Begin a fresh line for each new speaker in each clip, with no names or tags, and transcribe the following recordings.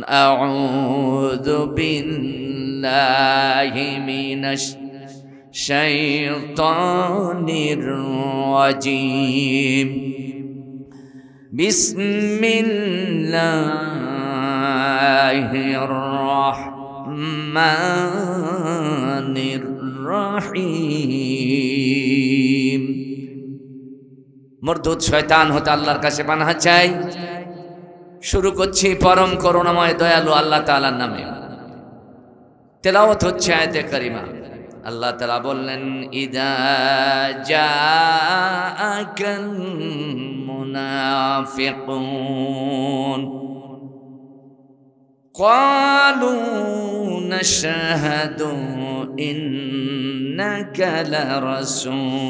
আউযু বিল্লাহি মিনাশ শাইতানির রাজীম। বিসমিল্লাহির রাহমানির রহিম। মরদুদ শয়তান হতে আল্লাহর কাছে পানাহ চাই। শুরু করছি পরম করুণাময় দয়ালু আল্লাহ তাআলার নামে। তেলাওয়াত হচ্ছে আয়াতে কারিমা। আল্লাহ তাআলা বললেন, ইদা জাআকাল মুনাফিকুন ক্বালু নাশহাদু ইন্নাকা লারাসূলুল্লাহ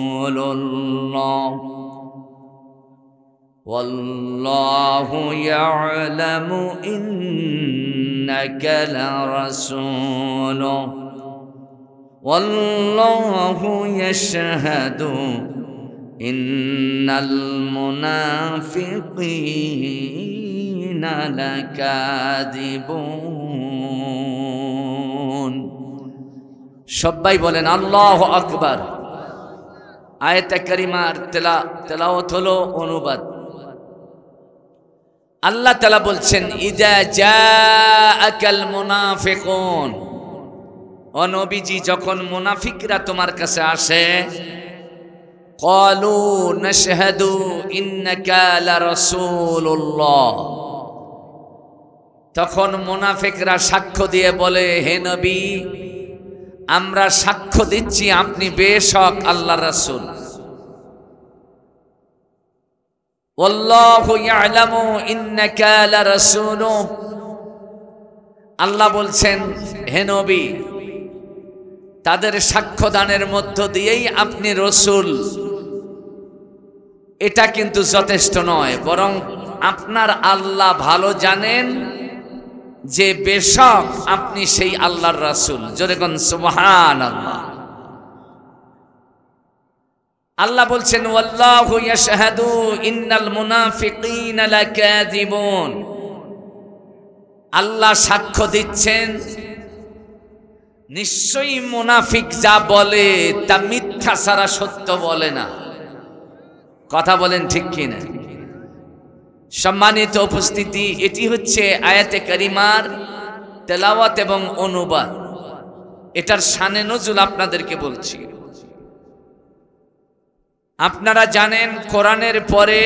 ওয়াল্লাহু ইয়া'লামু ইন্নাকা লারাসূলুহু ওয়াল্লাহু ইয়াশহাদু ইন্নাল মুনাফিকিনা লাকাযিবুন। সবাই বলেন আল্লাহু আকবার। আয়াতে কারিমার তেলাওয়াত হলো অনুবাদ। আল্লাহ তাআলা বলছেন, ইদা জাআকাল মুনাফিকুন, ও নবীজি যখন মুনাফিকরা তোমার কাছে আসে, ক্বালু নাশহাদু ইন্নাকা লারাসূলুল্লাহ, তখন মুনাফিকরা সাক্ষ্য দিয়ে বলে, হে নবী আমরা সাক্ষ্য দিচ্ছি আপনি বেশক আল্লাহর রাসূল। ওয়াল্লাহু ইয়া'লামু ইন্নাকা লারাসূলুহু, আল্লাহ বলছেন হে নবী তাদের সাক্ষ্যদানের মধ্য দিয়েই আপনি রসূল, এটা কিন্তু যথেষ্ট নয়, বরং আপনার আল্লাহ ভালো জানেন যে বেশক আপনি সেই আল্লাহর রাসূল। জোরে কোন সুবহানাল্লাহ। আল্লাহ বলছেন, ওয়াল্লাহু ইয়াশহাদু ইন্নাল মুনাফিকিনা লাকাযিবুন, আল্লাহ সাক্ষ্য দিচ্ছেন নিশ্চয়ই মুনাফিক যা বলে তা মিথ্যা ছাড়া সত্য বলে না। কথা বলেন ঠিক কিনা? সম্মানিত উপস্থিতি, এটি হচ্ছে আয়াতে কারিমার তেলাওয়াত এবং অনুবাদ। এটার শানে নজুল আপনাদেরকে বলছি। আপনারা জানেন কোরআনের পরে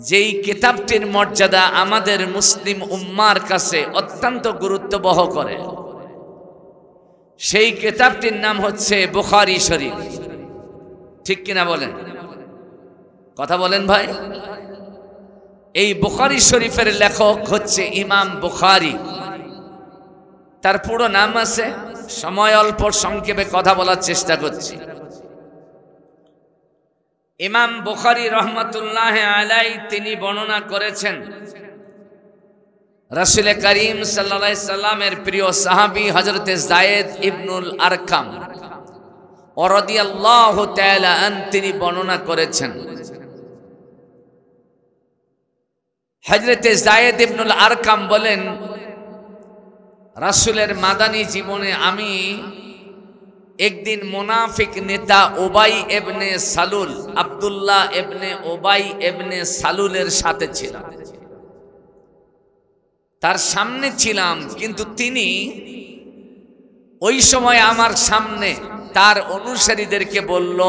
যেই কিতাবটির মর্যাদা আমাদের মুসলিম উম্মার কাছে অত্যন্ত গুরুত্ববহ করে, সেই কিতাবটির নাম হচ্ছে বুখারী শরীফ। ঠিক কিনা বলেন? কথা বলেন ভাই। এই বুখারী শরীফের লেখক হচ্ছে ইমাম বুখারী। তার পুরো নাম আছে, সময় অল্প, সংক্ষেপে কথা বলার চেষ্টা করছি। ইমাম বুখারী রহমাতুল্লাহ আলাইহি তিনি বর্ণনা করেছেন, রাসূল করিম সাল্লাল্লাহু আলাইহি সাল্লামের প্রিয় সাহাবী হযরতে যায়েদ ইবনুল আরকাম রাদিয়াল্লাহু তাআলা আন তিনি বর্ণনা করেছেন, হযরতে যায়েদ ইবনুল আরকাম বলেন, রাসূলের মাদানী জীবনে আমি একদিন মুনাফিক নেতা উবাই ইবনে সালুল, আব্দুল্লাহ ইবনে উবাই ইবনে সালুলের সাথে ছিলাম, তার সামনে ছিলাম, কিন্তু তিনি ওই সময় আমার সামনে তার অনুসারীদেরকে বলল,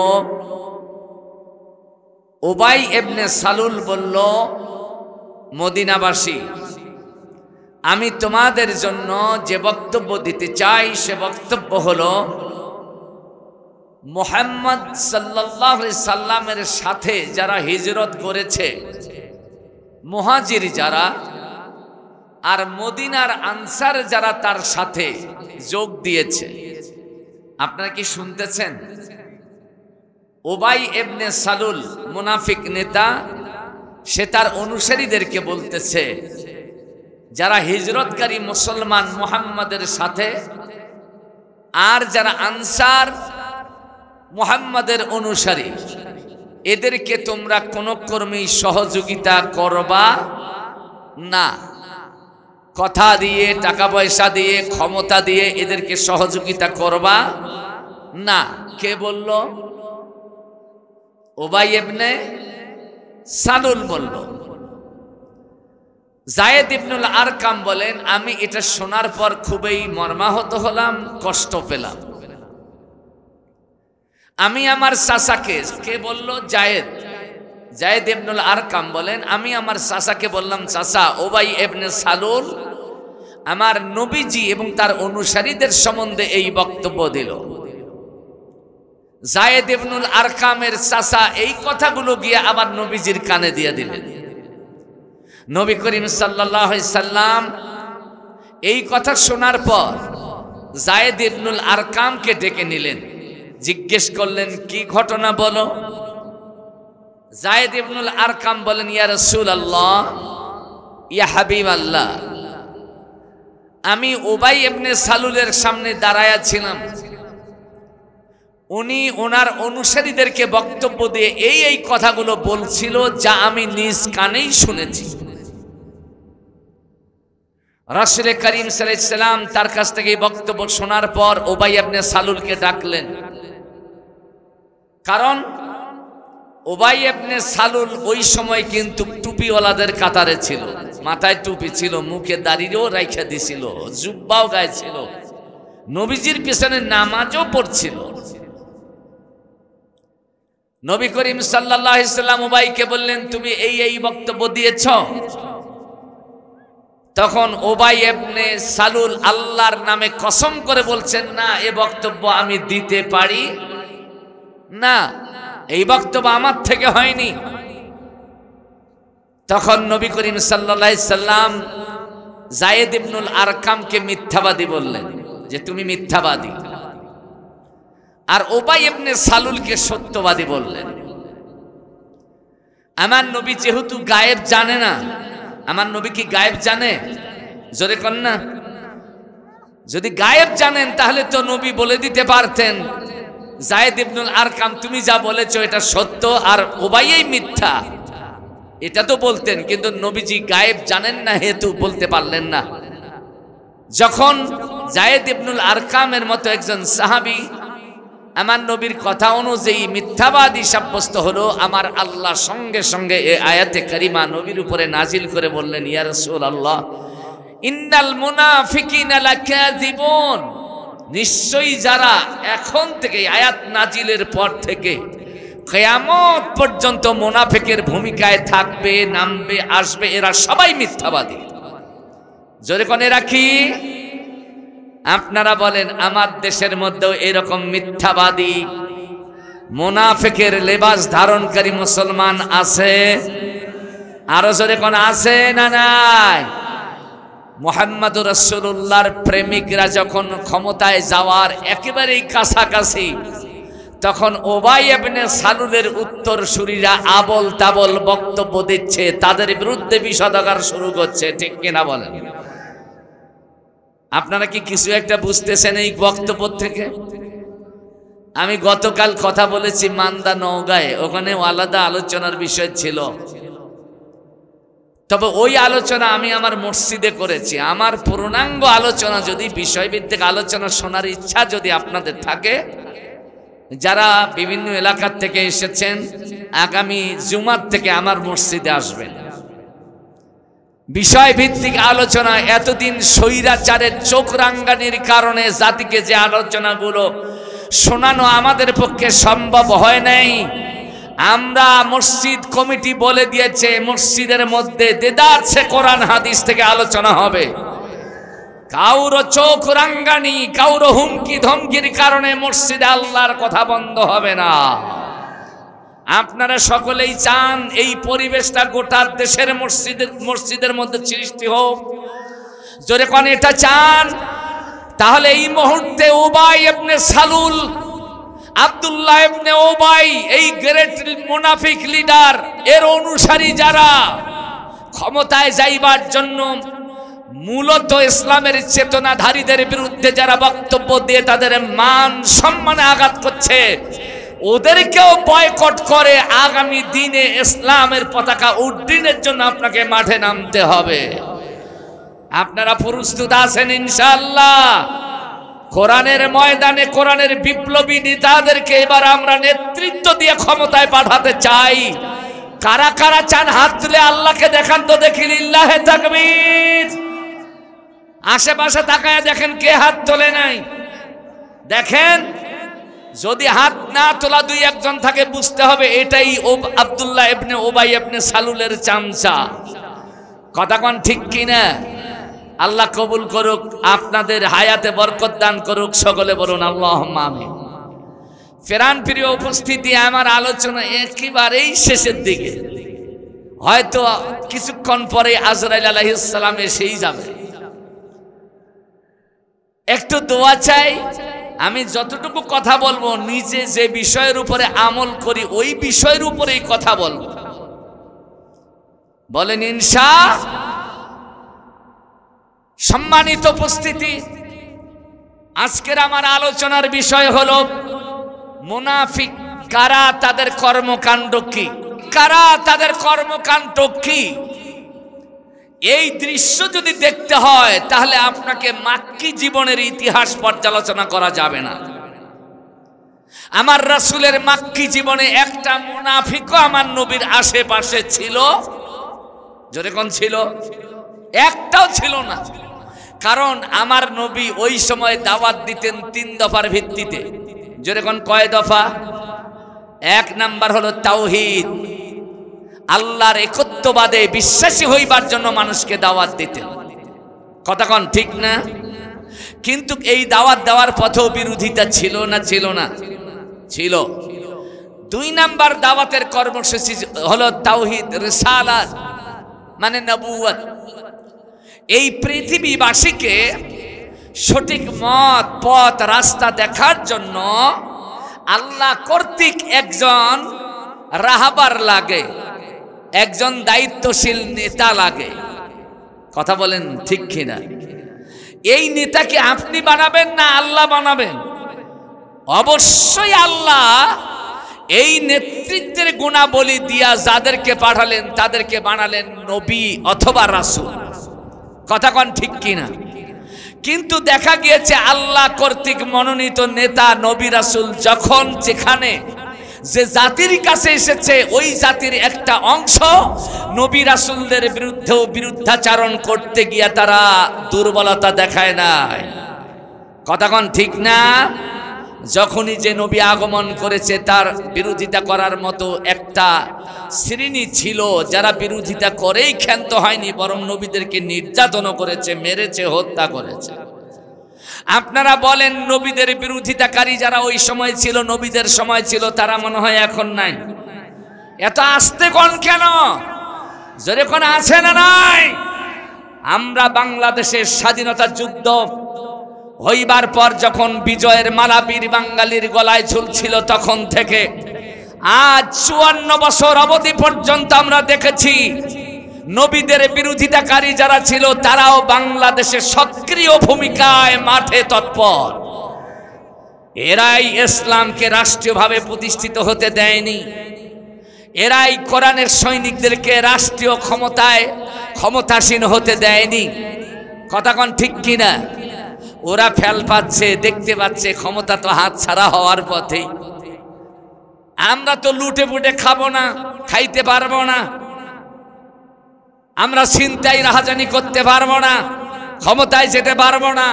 উবাই ইবনে সালুল বলল, মদিনাবাসী আমি তোমাদের জন্য যে বক্তব্য দিতে চাই সে বক্তব্য হলো, মুহাম্মদ সাল্লাল্লাহু আলাইহি সাল্লামের সাথে যারা হিজরত করেছে, মুহাজির যারা, আর মদিনার আনসার যারা তার সাথে যোগ দিয়েছে, আপনারা কি শুনতেছেন? উবাই ইবনে সালুল মুনাফিক নেতা, সে তার অনুসারীদেরকে বলতেছে, যারা হিজরতকারী মুসলমান মুহাম্মাদের সাথে আর যারা আনসার মুহাম্মাদের অনুসারী, এদেরকে তোমরা কোনো কর্মেই সহযোগিতা করবা না। কথা দিয়ে, টাকা পয়সা দিয়ে, ক্ষমতা দিয়ে এদেরকে সহযোগিতা করবা না। কে বলল? উবাই ইবনে সালুল বলল। যায়েদ ইবনুল আরকাম বলেন, আমি এটা শোনার পর খুবই মর্মাহত হলাম, কষ্ট পেলাম। আমি আমার চাচাকে, কে বলল? যায়েদ ইবনুল আরকাম বলেন, আমি আমার চাচাকে বললাম, চাচা, উবাই ইবনে সালুল আমার নবীজি এবং তার অনুসারীদের সম্বন্ধে এই বক্তব্য দিল। যায়েদ ইবনুল আরকামের চাচা এই কথাগুলো গিয়ে আবার নবীজির কানে দিয়ে দিলেন। নবী করিম সাল্লাল্লাহু আলাইহি সাল্লাম এই কথা শোনার পর যায়েদ ইবনুল আরকামকে ডেকে নিলেন, জিজ্ঞেস করলেন, কি ঘটনা বলো। যায়েদ ইবনুল আরকাম বলেন, ইয়া রাসূলুল্লাহ, ইয়া হাবিবাল্লাহ, আমি উবাই ইবনে সালুলের সামনে দাঁড়ায়া ছিলাম। উনি ওনার অনুসারীদেরকে বক্তব্য দিয়ে এই কথাগুলো বলছিল, যা আমি নিজ কানেই শুনেছি। রাসূল করিম সাল্লাল্লাহু আলাইহি সাল্লাম তার কাছ থেকে বক্তব্য শোনার পর উবাই ইবনে সালুলকে ডাকলেন। কারণ উবাই ইবনে সালুল ওই সময় কিন্তু টুপিওয়ালাদের কাতারে ছিল, মাথায় টুপি ছিল, মুখে দাড়িও রাইখা দিছিল, জুব্বাও গায়ে ছিল, নবীজির পিছনে নামাজও পড়ছিল। নবী করিম সাল্লাল্লাহু আলাইহি সাল্লাম উবাইকে বললেন, তুমি এই বক্তব্য দিয়েছ। তখন উবাই ইবনে সালুল আল্লাহর নামে কসম করে বলছেন, না, এ বক্তব্য আমি দিতে পারি না, এই বক্তব্য আমার থেকে হয়নি। তখন নবী করিম সাল্লাল্লাহু আলাইহি সাল্লাম যায়েদ ইবনুল আরকামকে মিথ্যাবাদী বললেন, যে তুমি মিথ্যাবাদী। আর উবাই ইবনে সালুলকে সত্যবাদী বললেন। আমার নবী যেহেতু গায়েব জানে না, আমার নবী কি গায়েব জানে? জোরে কন না। যদি গায়েব জানেন তাহলে তো নবী বলে দিতে পারতেন, যায়েদ ইবনুল আরকাম, তুমি যা বলেছো এটা সত্য, আর উবাইই মিথ্যা, এটা তো বলতেন। কিন্তু নবীজি গায়েব জানেন না হেতু বলতে পারলেন না। যখন যায়েদ ইবনুল আরকামের মতো একজন সাহাবী আমার নবীর কথা অনুযায়ী মিথ্যাবাদী সাব্যস্ত হলো, আমার আল্লাহ সঙ্গে সঙ্গে এই আয়াতে কারিমা নবীর উপরে নাজিল করে বললেন, ইয়া রাসূলুল্লাহ, ইন্নাল মুনাফিকিনা লাকাযিবুন, নিশ্চয়ই যারা এখন থেকে আয়াত নাজিলের পর থেকে কিয়ামত পর্যন্ত মুনাফিকের ভূমিকায় থাকবে, নামবে, আসবে, এরা সবাই মিথ্যাবাদী। জোরে কোনে রাখি। আপনারা বলেন, আমার দেশের মধ্যেও এরকম মিথ্যাবাদী মুনাফিকের লেবাস ধারণকারী মুসলমান আছে? আরো জোরে কোন আছে না নাই? মুহাম্মদুর রাসূলুল্লাহর প্রেমিকরা যখন ক্ষমতায় যাওয়ার একেবারেই কাছাকাছি, তখন উবাই ইবনে সালুলের উত্তরসূরিরা আবল তাবল বক্তব্য দিচ্ছে, তাদের বিরুদ্ধে বিষোদগার শুরু করছে, ঠিক কিনা বলেন? আপনারা কি কিছু একটা বুঝতেছেন এই বক্তব্য থেকে? আমি গতকাল কথা বলেছি মান্দা নওগাঁয়ে, ওখানে আলাদা আলোচনার বিষয় ছিল। তবে ওই আলোচনা আমি আমার মসজিদে করেছি। আমার পূর্ণাঙ্গ আলোচনা, যদি বিষয়ভিত্তিক আলোচনা শোনার ইচ্ছা যদি আপনাদের থাকে, যারা বিভিন্ন এলাকার থেকে এসেছেন, আগামী জুমার থেকে আমার মসজিদে আসবেন। বিষয় ভিত্তিক আলোচনা। এতদিন স্বৈরাচারের চোখ রাঙ্গানির কারণে জাতিকে যে আলোচনাগুলো শোনানো আমাদের পক্ষে সম্ভব হয় নাই, আমরা মসজিদ কমিটি বলে দিয়েছে মসজিদের মধ্যে দেদারছে কোরআন হাদিস থেকে আলোচনা হবে। কাউরো চোখ রাঙ্গানি, কাউরো হুমকি ধমকির কারণে মসজিদে আল্লাহর কথা বন্ধ হবে না। আপনারা সকলেই চান এই পরিবেশটা গোটা দেশের মসজিদের মধ্যে সৃষ্টি হোক? জোরে কোন এটা চান? তাহলে এই মুহূর্তে উবাই ইবনে সালুল, আব্দুল্লাহ ইবনে উবাই, এই গ্রেট মুনাফিক লিডার, এর অনুসারী যারা ক্ষমতায় যাইবার জন্য মূলত ইসলামের চেতনাধারীদের বিরুদ্ধে যারা বক্তব্য দিয়ে তাদের মান সম্মানে আঘাত করছে, ওদেরকেও বয়কট করে আগামী দিনে ইসলামের পতাকা উড্ডীনের জন্য আপনাকে মাঠে নামতে হবে। আপনারা প্রস্তুত আছেন ইনশাআল্লাহ? কোরআনের ময়দানে কোরআনের বিপ্লবী নেতাদেরকে এবার আমরা নেতৃত্ব দিয়ে ক্ষমতায় পাঠাতে চাই। কারা কারা চান হাত তুলে আল্লাহকে দেখান তো দেখি, লিল্লাহে তাকবীর। আশেপাশে তাকায় দেখেন কে হাত তোলে নাই। দেখেন, যদি হাত না তোলা দুই একজন থাকে বুঝতে হবে এটাই আব্দুল্লাহ ইবনে উবাই ইবনে সালুলের চামচা। কথা কোন ঠিক কিনা? আল্লাহ কবুল করুক, আপনাদের হায়াতে বরকত দান করুক, সকলে বলুন আল্লাহুম্মা আমিন। ফেরান প্রিয় উপস্থিতি, আমার আলোচনা একেবারেই শেষের দিকে, হয়তো কিছুক্ষণ পরে আজরাইল আলাইহিস সালাম এসেই যাবে। একটু দোয়া চাই। আমি যতটুকু কথা বলবো নিজে যে বিষয়ের উপরে আমল করি ওই বিষয়ের উপরেই কথা বলবো। বলেন ইনশাআল্লাহ। সম্মানিত উপস্থিতি, আজকের আমার আলোচনার বিষয় হলো মুনাফিক কারা, তাদের কর্মকাণ্ড কি, কারা তাদের কর্মকাণ্ড কি। এই দৃশ্য যদি দেখতে হয় তাহলে আপনাকে মাক্কি জীবনের ইতিহাস পর্যালোচনা করা যাবে না। আমার রাসূলের মাক্কি জীবনে একটা মুনাফিকও আমার নবীর আশেপাশে ছিল? জোরে কোন ছিল? একটাও ছিল না। কারণ আমার নবী ওই সময় দাওয়াত দিতেন 3 দফার ভিত্তিতে। জোরে কোন কয় দফা? 1 নাম্বার হলো তাওহীদ, আল্লাহর একত্ববাদে বিশ্বাসী হইবার জন্য মানুষকে দাওয়াত দিতেন। কথা কোন ঠিক না? কিন্তু এই দাওয়াত দেওয়ার পথেও বিরোধিতা ছিল না? ছিল না? ছিল। 2 নাম্বার দাওয়াতের কর্মসূচি হলো তাওহীদ, রিসালাত মানে নবুয়ত। এই পৃথিবীবাসীকে সঠিক মত, পথ, রাস্তা দেখার জন্য আল্লাহ কর্তৃক একজন রাহাবার লাগে, একজন দায়িত্বশীল নেতা লাগে। কথা বলেন ঠিক কিনা? এই নেতাকে আপনি বানাবেন না আল্লাহ বানাবেন? অবশ্যই আল্লাহ এই নেতৃত্বের গুণাবলী দিয়া যাদেরকে পাঠালেন তাদেরকে বানালেন নবী অথবা রাসূল। কথা কোন ঠিক কিনা? কিন্তু দেখা গিয়েছে আল্লাহ কর্তৃক মনোনীত নেতা নবী রাসূল যখন যেখানে যে জাতির কাছে এসেছে ওই জাতির একটা অংশ নবী রাসূলদের বিরুদ্ধেও বিরুদ্ধাচারণ করতে গিয়া তারা দুর্বলতা দেখায় নাই। কথা কোন ঠিক না? যখনই যে নবী আগমন করেছে তার বিরোধিতা করার মতো একটা শ্রেণী ছিল যারা বিরোধিতা করেই ক্ষান্ত হয়নি, বরং নবীদেরকে নির্যাতনও করেছে, মেরেছে, হত্যা করেছে। আপনারা বলেন নবীদের বিরোধিতাকারী যারা ওই সময় ছিল, নবীদের সময় ছিল, তারা মনে হয় এখন নাই? এত আস্তে কোন কেন? জোরে কোন আছে না নাই? আমরা বাংলাদেশের স্বাধীনতা যুদ্ধ হইবার পর যখন বিজয়ের মালা বীর বাঙালির গলায় ঝুলছিল তখন থেকে আজ 54 বছর অবধি পর্যন্ত আমরা দেখেছি নবীদের বিরোধিতাকারী যারা ছিল তারাও বাংলাদেশে সক্রিয় ভূমিকায় মাঠে তৎপর। এরাই ইসলামকে রাষ্ট্রীয়ভাবে প্রতিষ্ঠিত হতে দেয়নি। এরাই কোরআনের সৈনিকদেরকে রাষ্ট্রীয় ক্ষমতায় ক্ষমতাসীন হতে দেয়নি। কথা কোন ঠিক কিনা? ওরা ফেল পাচ্ছে, দেখতে পাচ্ছে ক্ষমতা তো হাত ছাড়া হওয়ার পথেই। আমরা তো লুটে পুটে খাবো না, খাইতে পারবো না, আমরা ছিনতাই রাহাজানি করতে পারবো না, ক্ষমতায় যেতে পারবো না।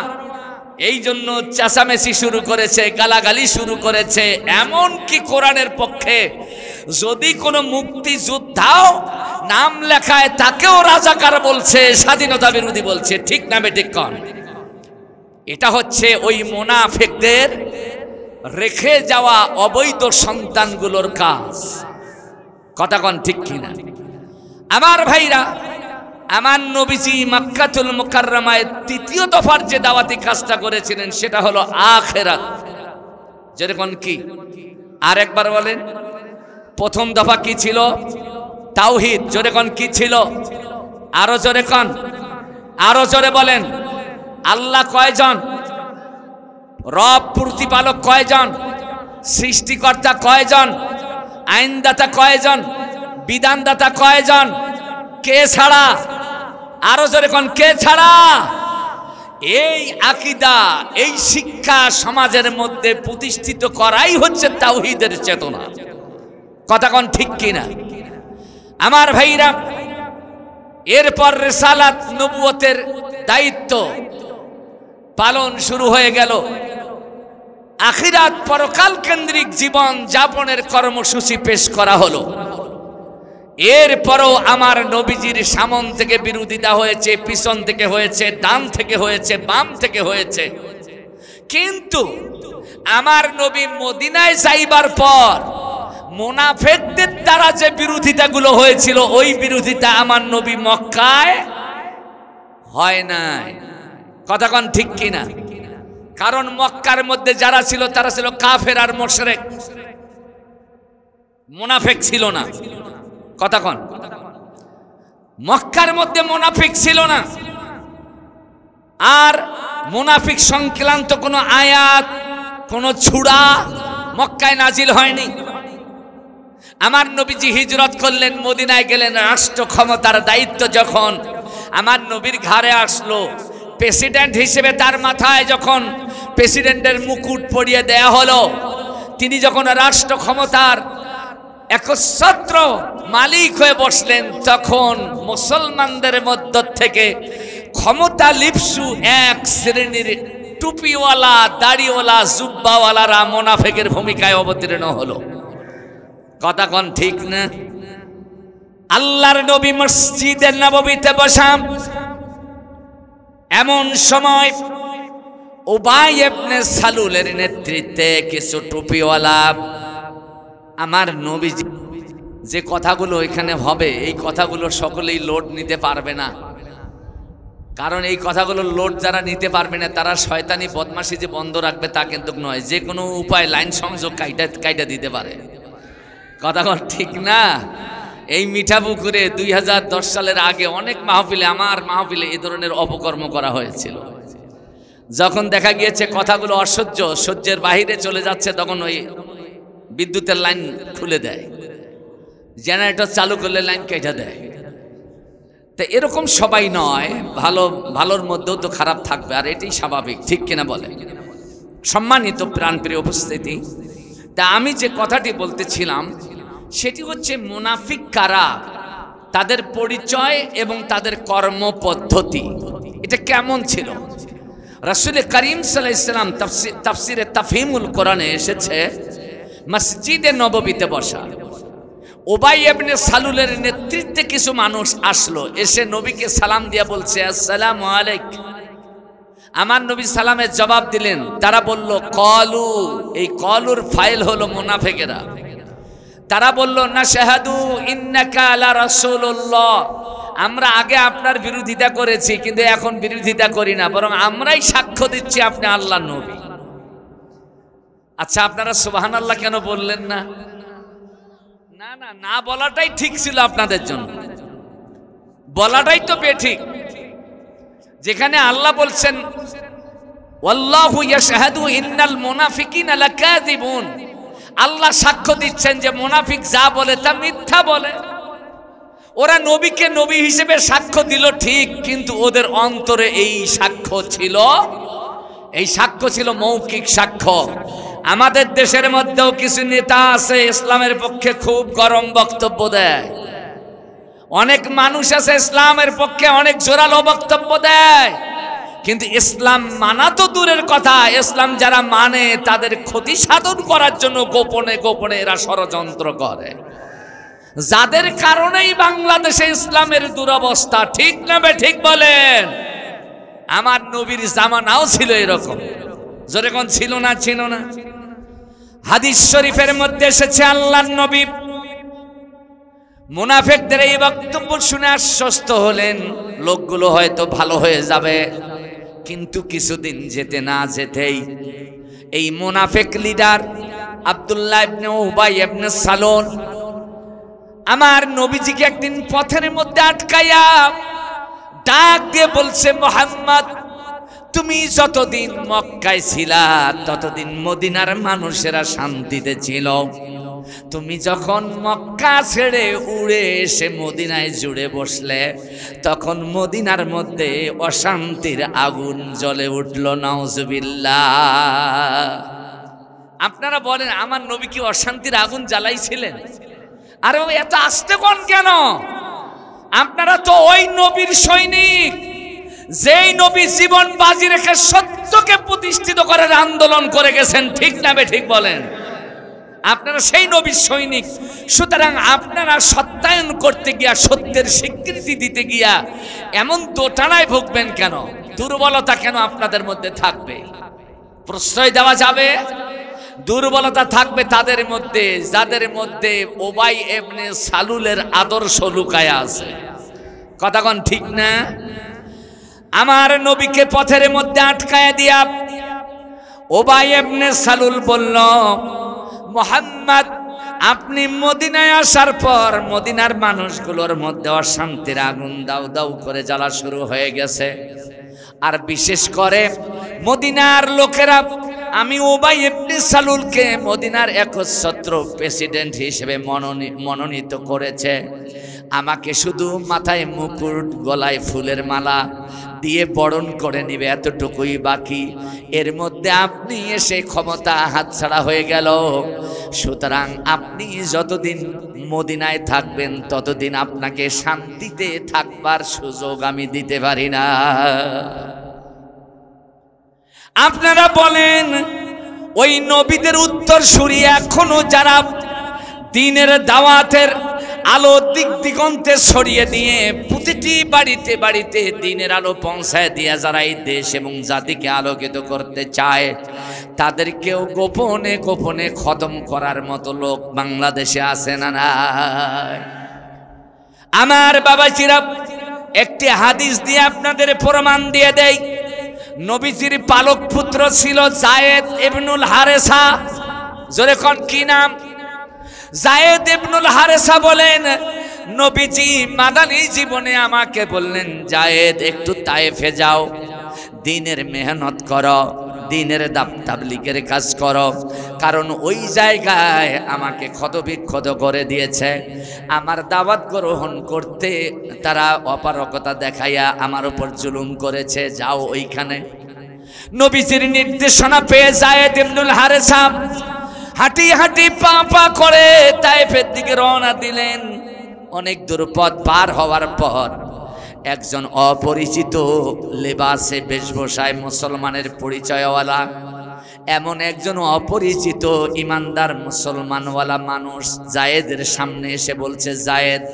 এই জন্য চেঁচামেচি শুরু করেছে, গালাগালি শুরু করেছে। এমন কি কোরআনের পক্ষে যদি কোনো মুক্তিযোদ্ধাও নাম লেখায় তাকেও রাজাকার বলছে, স্বাধীনতা বিরোধী বলছে। ঠিক না বেঠিক কোন? এটা হচ্ছে ওই মুনাফিকদের রেখে যাওয়া অবৈধ সন্তানগুলোর কাজ। কথা কোন ঠিক কিনা? আমার ভাইরা, আমার নবীজি মক্কাতুল মুকাররমায় ৩য় দফার যে দাওয়াতি কাজটা করেছিলেন সেটা হলো আখিরাত। যেরকম কি আরেকবার বলেন, প্রথম দফা কি ছিল? তাওহীদ। জোরে কোন কি ছিল? আরো জোরে কোন, আরো জোরে বলেন। আল্লাহ কয়জন? রব প্রতিপালক কয়জন? সৃষ্টিকর্তা কয়জন? আইনদাতা কয়জন? বিধানদাতা কয়জন? কে ছাড়া? আরো জোরে কোন কে ছাড়া? এই আকীদা, এই শিক্ষা সমাজের মধ্যে প্রতিষ্ঠিত করাই হচ্ছে তাওহীদের চেতনা। কথা কোন ঠিক কিনা? আমার ভাইরা, এরপর রিসালাত নবুয়তের দায়িত্ব পালন শুরু হয়ে গেল। আখিরাত পরকাল কেন্দ্রিক জীবন যাপনের কর্মসূচি পেশ করা হলো। এরপরও আমার নবীজির সামন থেকে বিরোধিতা হয়েছে, পিছন থেকে হয়েছে, ডান থেকে হয়েছে, বাম থেকে হয়েছে, কিন্তু আমার নবী মদিনায় যাইবার পর মুনাফিকদের দ্বারা যে বিরোধিতাগুলো হয়েছিল, ওই বিরোধিতা আমার নবী মক্কায় হয় নাই। কথা কোন ঠিক কিনা? কারণ মক্কার মধ্যে যারা ছিল তারা ছিল কাফের আর মুশরিক, মুনাফিক ছিল না। কথা কোন? মক্কার মধ্যে মুনাফিক ছিল না। আর মুনাফিক সংক্রান্ত কোনো আয়াত, কোনো ছুড়া মক্কায় নাজিল হয়নি। আমার নবীজি হিজরত করলেন, মদিনায় গেলেন। রাষ্ট্র ক্ষমতার দায়িত্ব যখন আমার নবীর ঘাড়ে আসলো, প্রেসিডেন্ট হিসেবে তার মাথায় যখন প্রেসিডেন্টের মুকুট পরিয়ে দেয়া হলো, তিনি যখন রাষ্ট্র ক্ষমতার একচ্ছত্র মালিক হয়ে বসলেন, তখন মুসলমানদের মধ্য থেকে ক্ষমতা লিপ্সু এক শ্রেণীর টুপিওয়ালা, দাড়িওয়ালা, জুব্বাওয়ালারা মুনাফিকের ভূমিকায় অবতীর্ণ হলো। কথা কোন ঠিক না? আল্লাহর নবী মসজিদে নববীতে বসা, এমন সময় উবাই ইবনে সালুলের নেতৃত্বে কিছু টুপিওয়ালা আমার নবীজি যে কথাগুলো এখানে হবে, এই কথাগুলো সকলেই লোড নিতে পারবে না। কারণ এই কথাগুলো লোড যারা নিতে পারবে না, তারা শয়তানি বদমাশি যে বন্ধ রাখবে তা কিন্তু নয়, যে কোনো উপায় লাইন সংযোগ কাইটা দিতে পারে। কথা ঠিক না? এই মিঠাপুকুরে 2010 সালের আগে অনেক মাহফিলে, আমার মাহফিলে এই ধরনের অপকর্ম করা হয়েছিল। যখন দেখা গিয়েছে কথাগুলো সহ্যের বাহিরে চলে যাচ্ছে, তখন ওই বিদ্যুতের লাইন খুলে দেয়, জেনারেটর চালু করলে লাইন কেটে দেয়। তা এরকম সবাই নয়, ভালোর মধ্যেও তো খারাপ থাকবে, আর এটাই স্বাভাবিক, ঠিক কিনা বলে? সম্মানিত প্রাণপ্রিয় উপস্থিতি, তা আমি যে কথাটি বলতেছিলাম সেটি হচ্ছে মুনাফিক কারা, তাদের পরিচয় এবং তাদের কর্মপদ্ধতি এটা কেমন ছিল। রাসূল করিম সাল্লাল্লাহু আলাইহি ওয়াসাল্লাম তাফসিরে তাফহিমুল কোরআনে এসেছে, মসজিদে নববীতে বসা উবাই ইবনে সালুলের নেতৃত্বে কিছু মানুষ আসলো, এসে নবীকে সালাম দিয়া বলছে, আসসালামু আলাইকুম। আমার নবী সালামের জবাব দিলেন। তারা বলল কলু, এই কলুর ফাইল হলো মুনাফিকেরা। তারা বলল, নাশহাদু ইন্নাকা লা রাসূলুল্লাহ, আমরা আগে আপনার বিরোধিতা করেছি, কিন্তু এখন বিরোধিতা করি না, বরং আমরাই সাক্ষ্য দিচ্ছি আপনি আল্লাহর নবী। আচ্ছা, আপনারা সুবহানাল্লাহ কেন বললেন না? না না, না বলাটাই ঠিক ছিল আপনাদের জন্য, বলাটাই তো বেঠিক। যেখানে আল্লাহ বলছেন ওয়াল্লাহু ইয়াশহাদু ইন্নাল মুনাফিকিনা লাকাযিবুন, আল্লাহ সাক্ষ্য দিচ্ছেন যে মুনাফিক যা বলে তা মিথ্যা বলে। ওরা নবীকে নবী হিসেবে সাক্ষ্য দিল ঠিক, কিন্তু ওদের অন্তরে এই সাক্ষ্য ছিল মৌখিক সাক্ষ্য। আমাদের দেশের মধ্যেও কিছু নেতা আছে ইসলামের পক্ষে খুব গরম বক্তব্য দেয়, অনেক মানুষ আছে ইসলামের পক্ষে অনেক জোরালো বক্তব্য দেয়, কিন্তু ইসলাম মানা তো দূরের কথা, ইসলাম যারা মানে তাদের ক্ষতি সাধন করার জন্য গোপনে গোপনে এরা ষড়যন্ত্র করে, যাদের কারণেই বাংলাদেশে ইসলামের দুরবস্থা। ঠিক না বে ঠিক বলেন? আমার নবীর জামানাও ছিল এরকম, জোরে কোন ছিল না? ছিল না? হাদিস শরীফের মধ্যে এসেছে, আল্লাহর নবী মুনাফিকদের এই বক্তব্য শুনে আশ্বস্ত হলেন, লোকগুলো হয়তো ভালো হয়ে যাবে। কিন্তু কিছুদিন যেতে না যেতেই এই মুনাফিক লিডার আব্দুল্লাহ ইবনে উবাই ইবনে সালুল আমার নবীজিকে একদিন পথের মধ্যে আটকাইয়া ডাক দিয়ে বলছে, মুহাম্মদ, তুমি যতদিন মক্কায় ছিলা ততদিন মদিনার মানুষেরা শান্তিতে ছিল, তুমি যখন মক্কা ছেড়ে উড়ে এসে মদিনায় জুড়ে বসলে, তখন মদিনার মধ্যে অশান্তির আগুন জ্বলে উঠল। নাউজুবিল্লাহ। আপনারা বলেন, আমার নবী কি অশান্তির আগুন জ্বালাইছিলেন? আরে এত আস্তে কোন কেন? আপনারা তো ওই নবীর সৈনিক, যেই নবী জীবন বাজি রেখে সত্যকে প্রতিষ্ঠিত করার আন্দোলন করে গেছেন। ঠিক না ঠিক বলেন? আপনারা সেই নবীর সৈনিক। সুতরাং আপনারা সত্যায়ন করতে গিয়া, সত্যের স্বীকৃতি দিতে গিয়া এমন দোটানায় ভুগবেন কেন? দুর্বলতা কেন আপনাদের মধ্যে থাকবে? প্রশ্রয় দেওয়া যাবে? দুর্বলতা থাকবে তাদের মধ্যে যাদের মধ্যে উবাই ইবনে সালুলের আদর্শ লুকায়া আছে। কথা কোন ঠিক না? আমার নবীকে পথের মধ্যে আটকায়া দিয়া উবাই ইবনে সালুল বলল, মুহাম্মদ, আপনি মদিনায় আসার পর মদিনার মানুষগুলোর মধ্যে অশান্তির আগুন দাউ দাউ করে জ্বালা শুরু হয়ে গেছে। আর বিশেষ করে মদিনার লোকেরা আমি উবাই ইবনে সালুলকে মদিনার একচ্ছত্র প্রেসিডেন্ট হিসেবে মনোনীত করেছে। আমাকে শুধু মাথায় মুকুট, গলায় ফুলের মালা দিয়ে বরণ করে নিবে, এতটুকুই বাকি। এর মধ্যে আপনি এসে ক্ষমতা হাতছাড়া হয়ে গেল। সুতরাং আপনি যতদিন মদিনায় থাকবেন ততদিন আপনাকে শান্তিতে থাকবার সুযোগ আমি দিতে পারি না। আপনারা বলেন, ওই নবীদের উত্তরসূরি এখনো যারা দ্বীনের দাওয়াতের আলো দিক দিগন্তে ছড়িয়ে দিয়ে প্রতিটি বাড়িতে বাড়িতে দ্বীনের আলো পৌঁছায় দিয়ে যারা এই দেশ এবং জাতিকে আলোকিত করতে চায়, তাদেরকেও গোপনে গোপনে খতম করার মতো লোক বাংলাদেশে আছে না নাই? আমার বাবাজিরা, একটি হাদিস দিয়ে আপনাদের প্রমাণ দিয়ে দেয়। নবীজির পালক পুত্র ছিল যায়েদ ইবনুল হারেসা। জোরে কোন কি নাম? যায়েদ ইবনুল হারেসা বলেন, নবীজি মাদানী জীবনে আমাকে বললেন, যায়েদ একটু তায়েফে যাও, দ্বীনের মেহনত করো, দ্বীনের তাবলীগের কাজ করো, কারণ ওই জায়গায় আমাকে ক্ষতবিক্ষত করে দিয়েছে। আমার দাওয়াত গ্রহণ করতে তারা অপারগতা দেখাইয়া আমার উপর জুলুম করেছে, যাও ওইখানে। নবীজির নির্দেশনা পেয়ে যায়েদ ইবনুল হারেসা হাঁটি হাঁটি পা পা করে তায়েফের দিকে রওনা দিলেন। অনেক দূর পথ পার হওয়ার পর একজন অপরিচিত লেবাসে বেশভূষায় মুসলমানের পরিচয়ওয়ালা এমন একজন অপরিচিত ইমানদার মুসলমানওয়ালা মানুষ যায়েদের সামনে এসে বলছে, যায়েদ,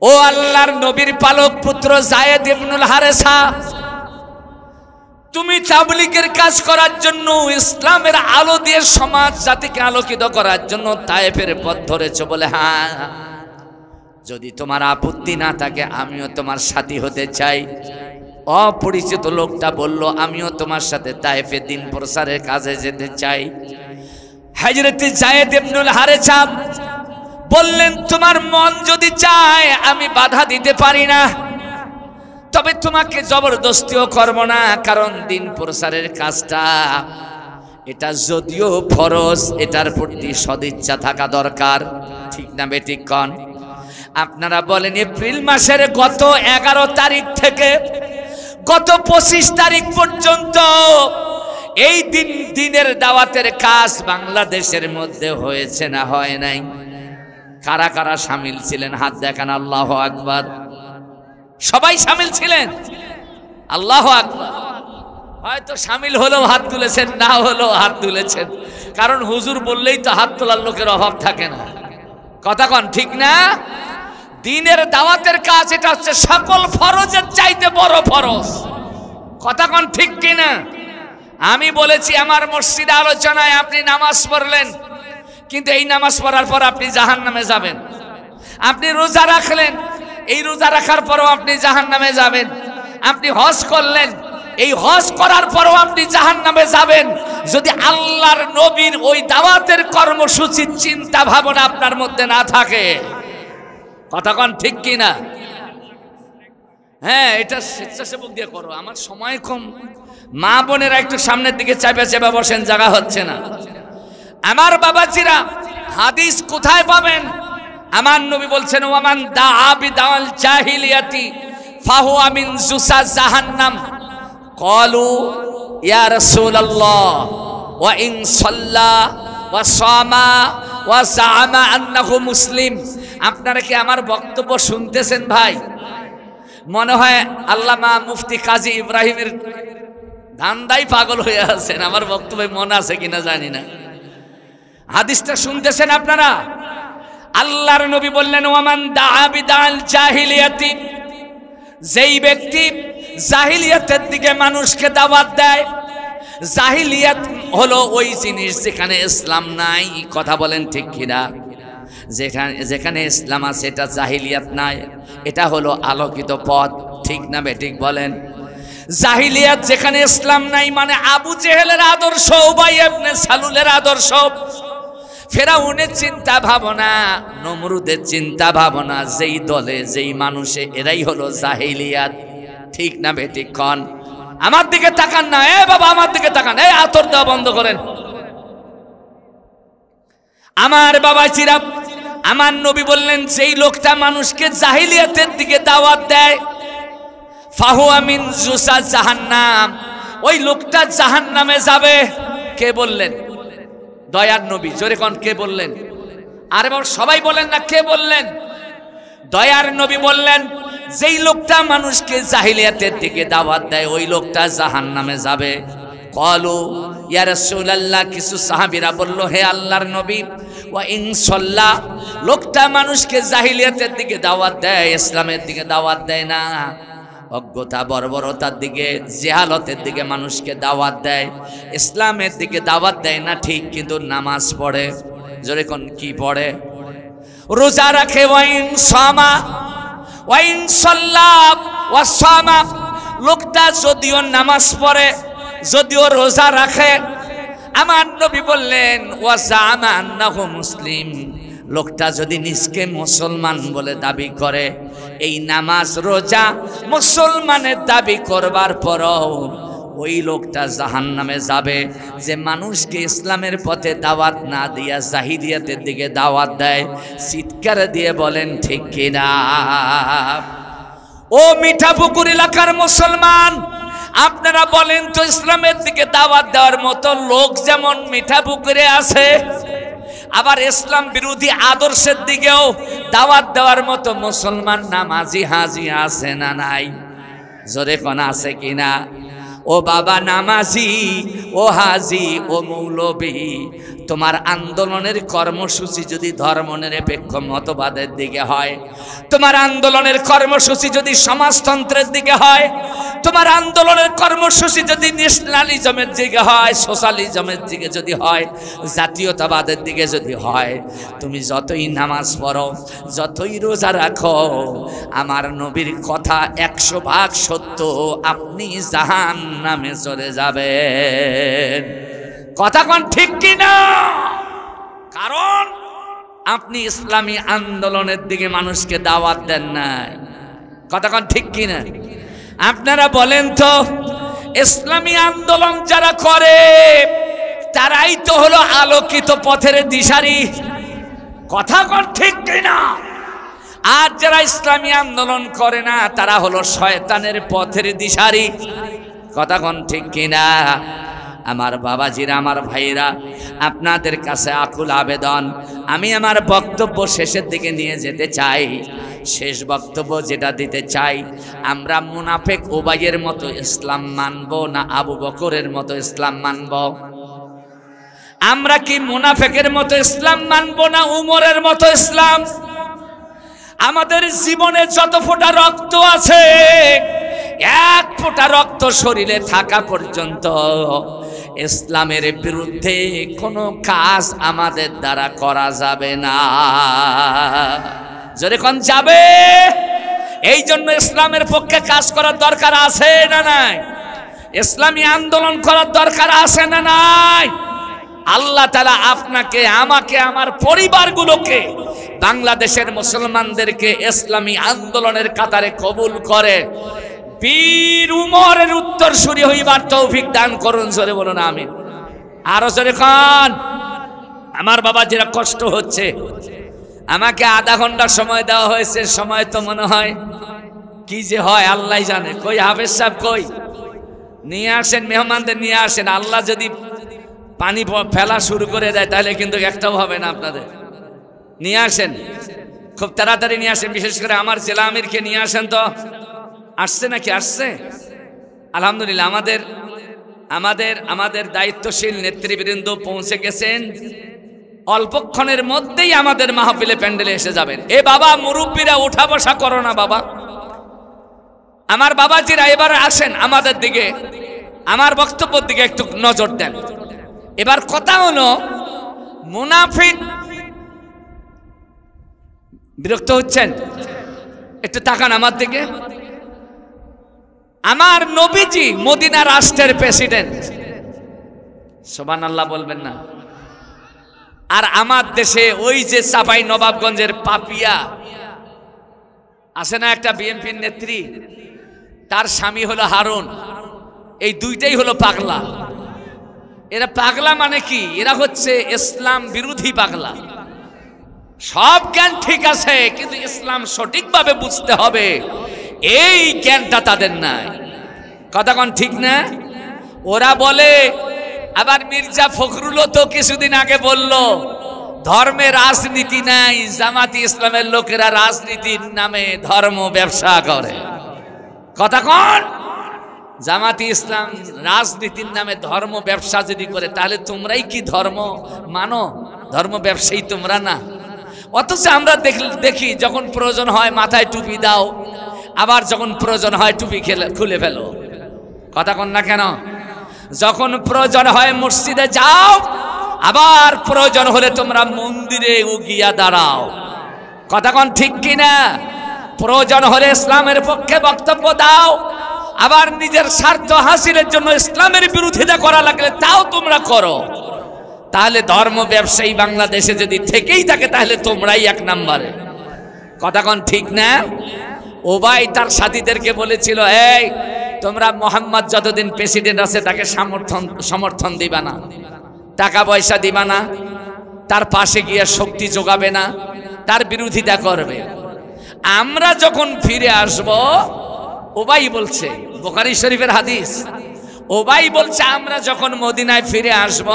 ও আল্লাহর নবীর পালক পুত্র যায়েদ ইবনুল হারেসা, তুমি তাবলীগের কাজ করার জন্য, ইসলামের আলো দিয়ে সমাজ জাতিকে আলোকিত করার জন্য তায়েফের পথ ধরেছো বলে? হ্যাঁ, যদি তোমার আপত্তি না থাকে আমিও তোমার সাথী হতে চাই। অপরিচিত লোকটা বলল, আমিও তোমার সাথে তায়েফে দ্বীন প্রচারের কাজে যেতে চাই। হযরত যায়েদ ইবনুল হারেসা বললেন, তোমার মন যদি চায় আমি বাধা দিতে পারি না, তবে তোমাকে জবরদস্তিও করব না, কারণ দ্বীন প্রচারের কাজটা এটা যদিও ফরজ, এটার প্রতি সদিচ্ছা থাকা দরকার। ঠিক না বেঠিক কোন? আপনারা বলেন, এপ্রিল মাসের গত 11 তারিখ থেকে গত 25 তারিখ পর্যন্ত এই দ্বীনের দাওয়াতের কাজ বাংলাদেশের মধ্যে হয়েছে না হয় নাই? কারা কারা শামিল ছিলেন? হাত দেখান। আল্লাহু আকবার। সবাই শামিল ছিলেন? আল্লাহু আকবার। হয়তো শামিল হলেও হাত তুলেছেন, না হলেও হাত তুলেছেন, কারণ হুজুর বললেই তো হাত তোলার লোকের অভাব থাকে না। কথা কন ঠিক না? দ্বীনের দাওয়াতের কাজ এটা হচ্ছে সকল ফরজের চাইতে বড় ফরজ। কথা কন ঠিক কিনা? আমি বলেছি আমার মসজিদে আলোচনায়, আপনি নামাজ পড়লেন, কিন্তু এই নামাজ পড়ার পর আপনি জাহান্নামে যাবেন। আপনি রোজা রাখলেন, এই রোজা রাখার পরও আপনি জাহান্নামে যাবেন। আপনি হজ করলেন, এই হজ করার পরও আপনি জাহান্নামে যাবেন, যদি আল্লাহর নবীর ওই দাওয়াতের কর্মসূচির চিন্তা ভাবনা আপনার মধ্যে না থাকে। কথা কন ঠিক কিনা? হ্যাঁ, এটা স্বেচ্ছাসেবক দিয়ে করো। আমার সময় কম, মা বোনেরা একটু সামনের দিকে চাপে চাপে বসেন, জায়গা হচ্ছে না। আমার বাবাজিরা, হাদিস কোথায় পাবেন? আমার নবী বলছেন ওয়ামান দাআ বিদাল জাহিলিয়াতি ফাহুয়া মিন জুসা জাহান্নাম। ক্বালু ইয়া রাসূলুল্লাহ ওয়া ইন সাল্লা ওয়া সামা ওয়া জাআমা আন্নাহু মুসলিম। আপনারা কি আমার বক্তব্য শুনতেছেন ভাই? মনে হয় আল্লামা মুফতি কাজী ইব্রাহিমের ধান্দাই পাগল হয়ে আছেন। আমার বক্তব্য মনে আছে কিনা জানি না। হাদিসটা শুনতেছেন আপনারা? আল্লাহর নবী বললেন ওয়ামান দাআ বিদাল জাহিলিয়াতি, যেই ব্যক্তি জাহিলিয়াতের দিকে মানুষকে দাওয়াত দেয়। জাহিলিয়াত হলো ওই জিনিস যেখানে ইসলাম নাই। কথা বলেন ঠিক কিনা? যেখানে ইসলাম আছে এটা জাহিলিয়াত নাই, এটা হলো আলোকিত পথ। ঠিক না বেঠিক বলেন? জাহিলিয়াত যেখানে ইসলাম নাই মানে আবু জেহেলের আদর্শ, উবাই ইবনে সালুলের আদর্শ, ফেরাউনের চিন্তা ভাবনা, নমরুদের চিন্তা ভাবনা, যেই দলে যেই মানুষে, এরাই হলো জাহিলিয়াত। ঠিক না বেঠিক কন? আমার দিকে তাকান না, এ বাবা আমার দিকে তাকান, এই আতর দেওয়া বন্ধ করেন। আমার বাবা চিরা, আমার নবী বললেন যেই লোকটা মানুষকে জাহিলিয়াতের দিকে দাওয়াত দেয় ফাহুয়া মিন জুসা জাহান্নাম, ওই লোকটা জাহান্নামে যাবে। কে বললেন? দয়ার নবী। জোরে কোন কে বললেন? আরে বাবা সবাই বলেন না, কে বললেন? দয়ার নবী বললেন যেই লোকটা মানুষকে জাহিলিয়াতের দিকে দাওয়াত দেয় ওই লোকটা জাহান্নামে যাবে। ক্বালু ইয়া রাসূলুল্লাহ, কিছু সাহাবীরা বলল হে আল্লাহর নবী ওয়া ইন সাল্লা, লোকটা মানুষকে জাহিলিয়াতের দিকে দাওয়াত দেয়, ইসলামের দিকে দাওয়াত দেয় না, অজ্ঞতা বর্বরতার দিকে জেহালতের দিকে মানুষকে দাওয়াত দেয়, ইসলামের দিকে দাওয়াত দেয় না ঠিক, কিন্তু নামাজ পড়ে। জোরে কোন কি পড়ে? রোজা রাখে। ওয়াইন সামা ওয়াইন সাল্লা ওয়া সামা, লোকটা যদিও নামাজ পড়ে, যদিও রোজা রাখে, আমার নবী বললেন ওয়া জামা আন্নাহু মুসলিম, লোকটা যদি নিজকে মুসলমান বলে দাবি করে, এই নামাজ রোজা মুসলমানের দাবি করবার পরও ওই লোকটা জাহান্নামে যাবে। যে মানুষকে ইসলামের পথে দাওয়াত না দিয়া জাহিলিয়াতের দিকে দাওয়াত দেয়, চিৎকার দিয়ে বলেন ঠিক কিনা? ও মিঠাপুকুর এলাকার মুসলমান, আপনারা বলেন তো ইসলামের দিকে দাওয়াত দেওয়ার মতো লোক যেমন মিঠাপুকুরে আছে, আবার ইসলাম বিরোধী আদর্শের দিকেও দাওয়াত দেওয়ার মতো মুসলমান নামাজি হাজি আছে না নাই? জোরে কোন আছে কিনা? ও বাবা নামাজি, ও হাজি, ও মৌলবী, তোমার আন্দোলনের কর্মসূচি যদি ধর্মনিরপেক্ষ মতবাদের দিকে হয়, তোমার আন্দোলনের কর্মসূচি যদি সমাজতন্ত্রের দিকে হয়, তোমার আন্দোলনের কর্মসূচি যদি ন্যাশনালিজমের দিকে হয়, সোশ্যালিজমের দিকে যদি হয়, জাতীয়তাবাদের দিকে যদি হয়, তুমি যতই নামাজ পড়ো, যতই রোজা রাখো, আমার নবীর কথা 100% সত্য, আপনি জাহান্নামে চলে যাবেন। কথা কোন ঠিক কিনা? কারণ আপনি ইসলামী আন্দোলনের দিকে মানুষকে দাওয়াত দেন নাই। কথা কোন ঠিক কিনা? আপনারা বলেন তো ইসলামী আন্দোলন যারা করে তারাই তো হলো আলোকিত পথের দিশারি। কথা কোন ঠিক কিনা? আর যারা ইসলামী আন্দোলন করে না তারা হলো শয়তানের পথের দিশারি। কথা কোন ঠিক কিনা? আমার বাবাজিরা, আমার ভাইরা, আপনাদের কাছে আকুল আবেদন, আমি আমার বক্তব্য শেষের দিকে নিয়ে যেতে চাই। শেষ বক্তব্য যেটা দিতে চাই, আমরা মুনাফেক উবাইয়ের মতো ইসলাম মানব না আবু বকরের মতো ইসলাম মানব? আমরা কি মুনাফেকের মতো ইসলাম মানব না উমরের মতো ইসলাম? আমাদের জীবনে যত ফোঁটা রক্ত আছে, এক ফোঁটা রক্ত শরীরে থাকা পর্যন্ত ইসলামের বিরুদ্ধে কোনো কাজ আমাদের দ্বারা করা যাবে না। যখন যাবে, এই জন্য ইসলামের পক্ষে কাজ করার দরকার আছে না নাই? ইসলামী আন্দোলন করার দরকার আছে না নাই? আল্লাহ তাআলা আপনাকে, আমাকে, আমার পরিবারগুলোকে, বাংলাদেশের মুসলমানদেরকে ইসলামী আন্দোলনের কাতারে কবুল করে বীর উমরের উত্তরসূরি হইবার তৌফিক দান করুন। জোরে বলুন আমিন। আরো জোরে খান। আমার বাবা যেটা কষ্ট হচ্ছে, আমাকে আধা ঘন্টা সময় দেওয়া হয়েছে, সময় তো মনে হয় কি যে হয় আল্লাহ জানে। কই হাফেজ সাহেব কই, নিয়ে আসেন, মেহমানদের নিয়ে আসেন। আল্লাহ যদি পানি ফেলা শুরু করে দেয় তাহলে কিন্তু একটাও হবে না আপনাদের। নিয়ে আসেন, খুব তাড়াতাড়ি নিয়ে আসেন, বিশেষ করে আমার জেলা আমিরকে নিয়ে আসেন। তো আসছে নাকি? আসছে আলহামদুলিল্লাহ। আমাদের দায়িত্বশীল নেতৃবৃন্দ পৌঁছে গেছেন, অল্পক্ষণের মধ্যেই আমাদের মাহফিলে প্যান্ডেলে এসে যাবেন। এ বাবা, মুরব্বীরা উঠা বসা করো না বাবা। আমার বাবাজিরা এবার আসেন আমাদের দিকে, আমার বক্তব্যের দিকে একটু নজর দেন। এবার কথা হলো, মুনাফিক, বিরক্ত হচ্ছেন? একটু তাকান আমার দিকে। আমার নবীজি মদিনা রাষ্ট্রের প্রেসিডেন্ট, সুবহানাল্লাহ বলবেন না? আর আমার দেশে ওই যে চাপাই নবাবগঞ্জের পাপিয়া আছে না একটা বিএনপির নেত্রী, তার স্বামী হলো হারুন। এই দুইটাই হলো পাগলা। এরা পাগলা মানে কি? এরা হচ্ছে ইসলাম বিরোধী পাগলা। সব জ্ঞান ঠিক আছে, কিন্তু ইসলাম সঠিকভাবে বুঝতে হবে, এই জ্ঞানটা তাদের নাই। কথা কোন ঠিক না? ওরা বলে, আবার মির্জা ফখরুলও তো কিছুদিন আগে বলল ধর্মে রাজনীতি নাই, জামাতি ইসলামের লোকেরা রাজনীতির নামে ধর্ম ব্যবসা করে। কথা কোন? জামাতি ইসলাম রাজনীতির নামে ধর্ম ব্যবসা যদি করে, তাহলে তোমরাই কি ধর্ম মানো? ধর্ম ব্যবসায়ী তোমরা না। অথচ আমরা দেখি যখন প্রয়োজন হয় মাথায় টুপি দাও, আবার যখন প্রয়োজন হয় টুপি খুলে ফেলো। কথা কোন না কেন? যখন প্রয়োজন হয় মসজিদে যাও, আবার প্রয়োজন হলে তোমরা মন্দিরে গিয়া দাঁড়াও। কথা কোন ঠিক কিনা? প্রয়োজন হলে ইসলামের পক্ষে বক্তব্য দাও, আবার নিজের স্বার্থ হাসিলের জন্য ইসলামের বিরোধিতা করা লাগলে তাও তোমরা করো। তাহলে ধর্ম ব্যবসায়ী বাংলাদেশে যদি থেকেই থাকে, তাহলে তোমরাই এক নম্বরে। কথা কোন ঠিক না? ওবাই তার সাথীদেরকে বলেছিল, এই তোমরা মোহাম্মদ যতদিন প্রেসিডেন্ট আছে তাকে সমর্থন দিবা না, টাকা পয়সা দিবা না, তার পাশে গিয়ে শক্তি যোগাবে না, তার বিরোধিতা করবে। আমরা যখন ফিরে আসব, ওবাই বলছে, বুখারী শরীফের হাদিস, ওবাই বলছে আমরা যখন মদিনায় ফিরে আসব,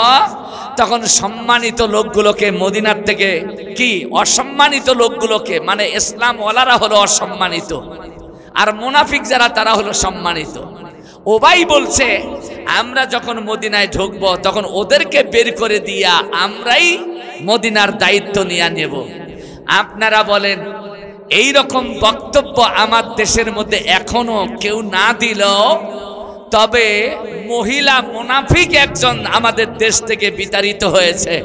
তখন সম্মানিত লোকগুলোকে মদিনার থেকে কি অসম্মানিত লোকগুলোকে, মানে ইসলাম ওয়ালারা হলো অসম্মানিত, আর মুনাফিক যারা তারা হলো সম্মানিত। ওবাই বলছে আমরা যখন মদিনায় ঢুকবো, তখন ওদেরকে বের করে দিয়া আমরাই মদিনার দায়িত্ব নিয়ে নেব। আপনারা বলেন, এই রকম বক্তব্য আমার দেশের মধ্যে এখনো কেউ না দিল, তবে মহিলা মুনাফিক একজন আমাদের দেশ থেকে বিতাড়িত হয়েছে।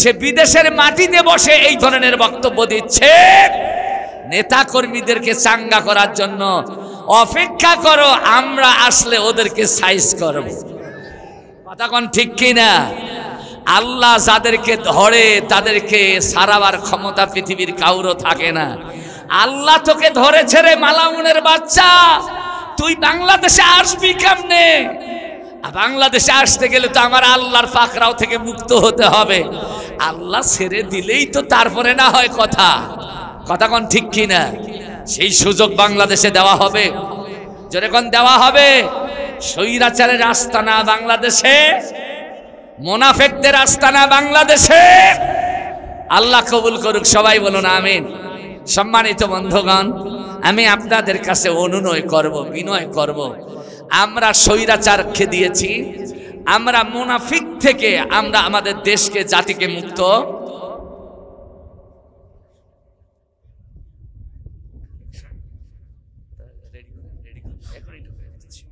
সে বিদেশের মাটিতে বসে এই ধরনের বক্তব্য দিচ্ছে। নেতা কর্মীদেরকে চাঙ্গা করার জন্য অপেক্ষা করো, আমরা আসলে ওদেরকে সাইজ করব। কথা কোন ঠিক কিনা? আল্লাহ যাদেরকে ধরে তাদেরকে সারাবার ক্ষমতা পৃথিবীর কাউরও থাকে না। আল্লাহ তোকে ধরেছে রে মালাউনের বাচ্চা, তুই বাংলাদেশে আসবি কেমনে? বাংলাদেশে আসতে গেলে তো আমার আল্লাহর পাকড়াও থেকে মুক্ত হতে হবে। আল্লাহ ছেড়ে দিলেই তো তারপরে না হয় কথা। কথা কোন ঠিক কিনা? সেই সুযোগ বাংলাদেশে দেওয়া হবে, যেরকম দেওয়া হবে। স্বৈরাচারের আস্তানা বাংলাদেশে, মুনাফিকদের আস্তানা বাংলাদেশে। আল্লাহ কবুল করুক, সবাই বলুন আমিন। সম্মানিত বন্ধুগণ, আমি আপনাদের কাছে অনুনয় করব, বিনয় করব, আমরা স্বৈরাচারকে দিয়েছি, আমরা মুনাফিক থেকে আমরা আমাদের দেশকে, জাতিকে মুক্ত এখনই ঢুকে যাচ্ছি।